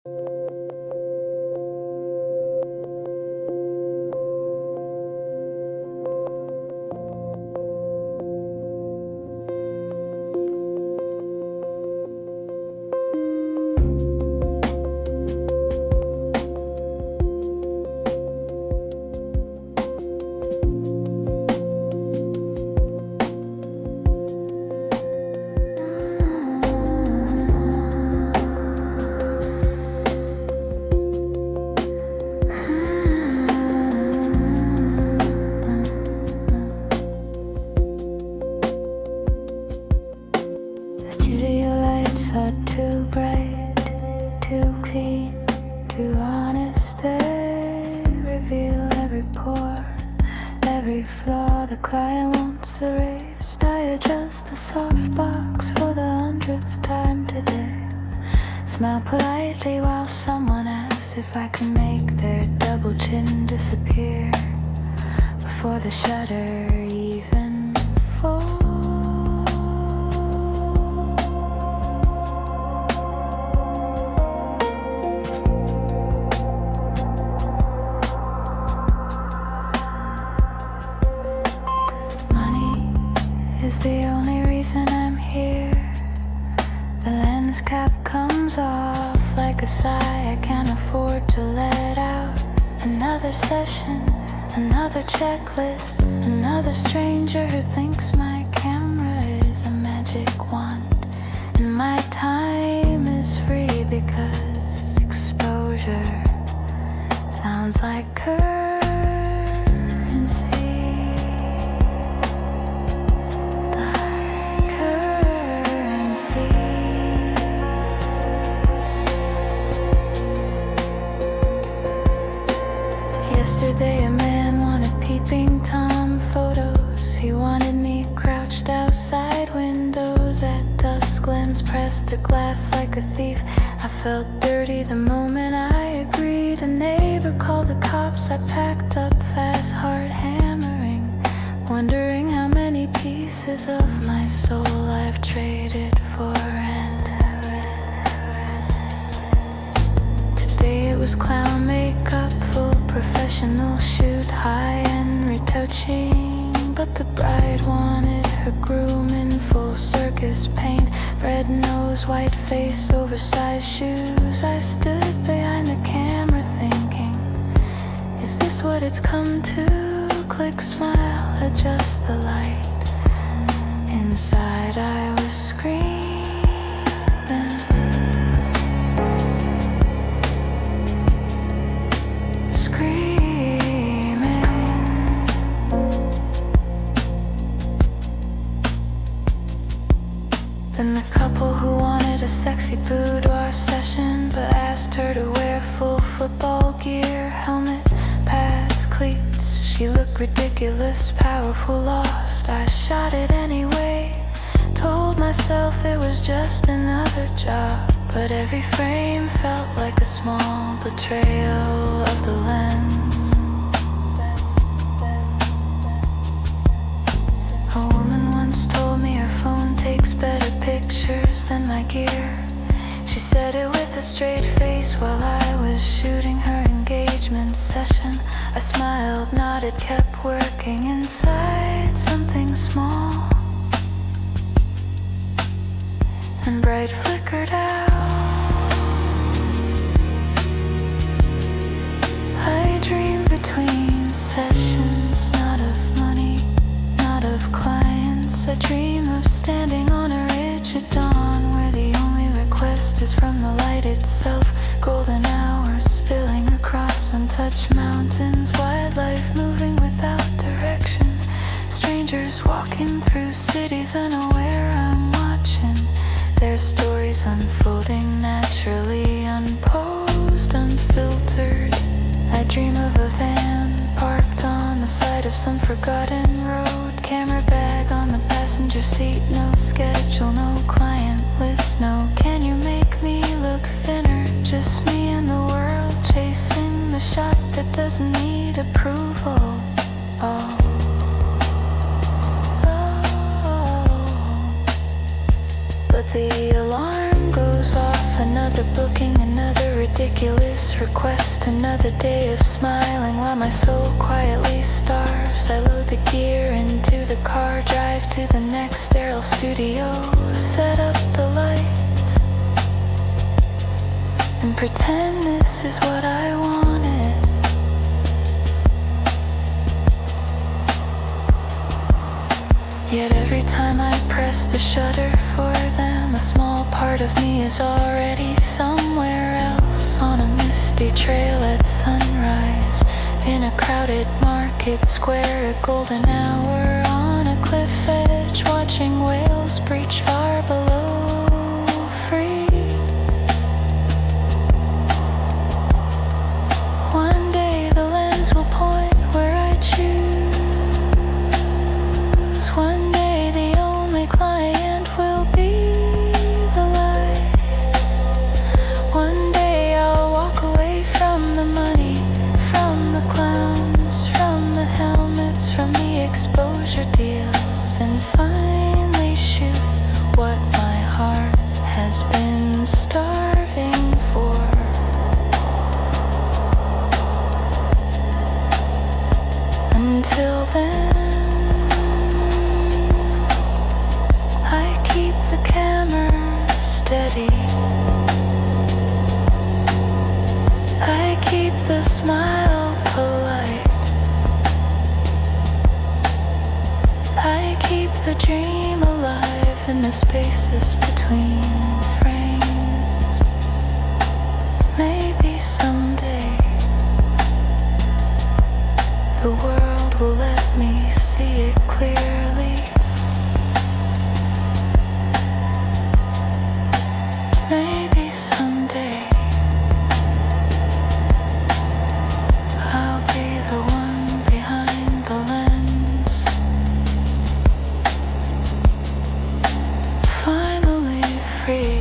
Studio lights are too bright, too clean, too honest. They reveal every pore, every flaw the client wants erased. I adjust the softbox for the 100th time today. Smile politely while someone asks if I can make their double chin disappear before the shutter even falls. Is the only reason I'm here. The lens cap comes off like a sigh I can't afford to let out. Another session, another checklist, another stranger who thinks my camera is a magic wand. And my time is free because exposure sounds like currency. Yesterday a man wanted peeping-tom photos. He wanted me crouched outside windows at dusk, lens pressed to glass like a thief. I felt dirty the moment I agreed. A neighbor called the cops. I packed up fast, heart hammering, wondering how many pieces of my soul I've traded for rent. Today it was clown makeup, full professional shoot, high-end retouching. But the bride wanted her groom in full circus paint, red nose, white face, oversized shoes. I stood behind the camera thinking, is this what it's come to? Click, smile, adjust the light. Inside I was screaming. Then the couple who wanted a sexy boudoir session but asked her to wear full football gear, helmet, pads, cleats. She looked ridiculous, powerful, lost. I shot it anyway, told myself it was just another job. But every frame felt like a small betrayal of the lens. A woman once told me her phone takes better pictures than my gear. She said it with a straight face while I was shooting her engagement session. I smiled, nodded, kept working inside something small and bright flickered out. I dream between sessions, not of money, not of clients. I dream of standing on a ridge at dawn where the only request is from the light itself. Golden hours spilling across untouched mountains, wildlife moving without direction, strangers walking through cities unaware I'm watching their stories unfolding naturally, unposed, unfiltered. I dream of a van parked on the side of some forgotten road, camera bag on the passenger seat, no schedule, no client list, no can you make me look thinner, just me and the world chasing the shot that doesn't need approval. Oh. But the alarm goes off, another booking, another ridiculous ridiculous request. Another day of smiling while my soul quietly starves. I load the gear into the car, drive to the next sterile studio, set up the lights, and pretend this is what I wanted. Yet every time I press the shutter for them, a small part of me is already somewhere else, on a misty trail at sunrise, in a crowded market square, a golden hour on a cliff edge, watching whales breach far below, free. One day the lens will point where I choose. One day the only client will be the light. One day I'll walk away from the money, from the clowns, from the helmets, from the exposure deals, and finally shoot what my heart has been starving for. Until then, I keep the camera steady. I keep the smile polite. I keep the dream alive in the spaces between frames. Maybe someday the world will let me see it clearly. Maybe someday I'll be the one behind the lens, finally free.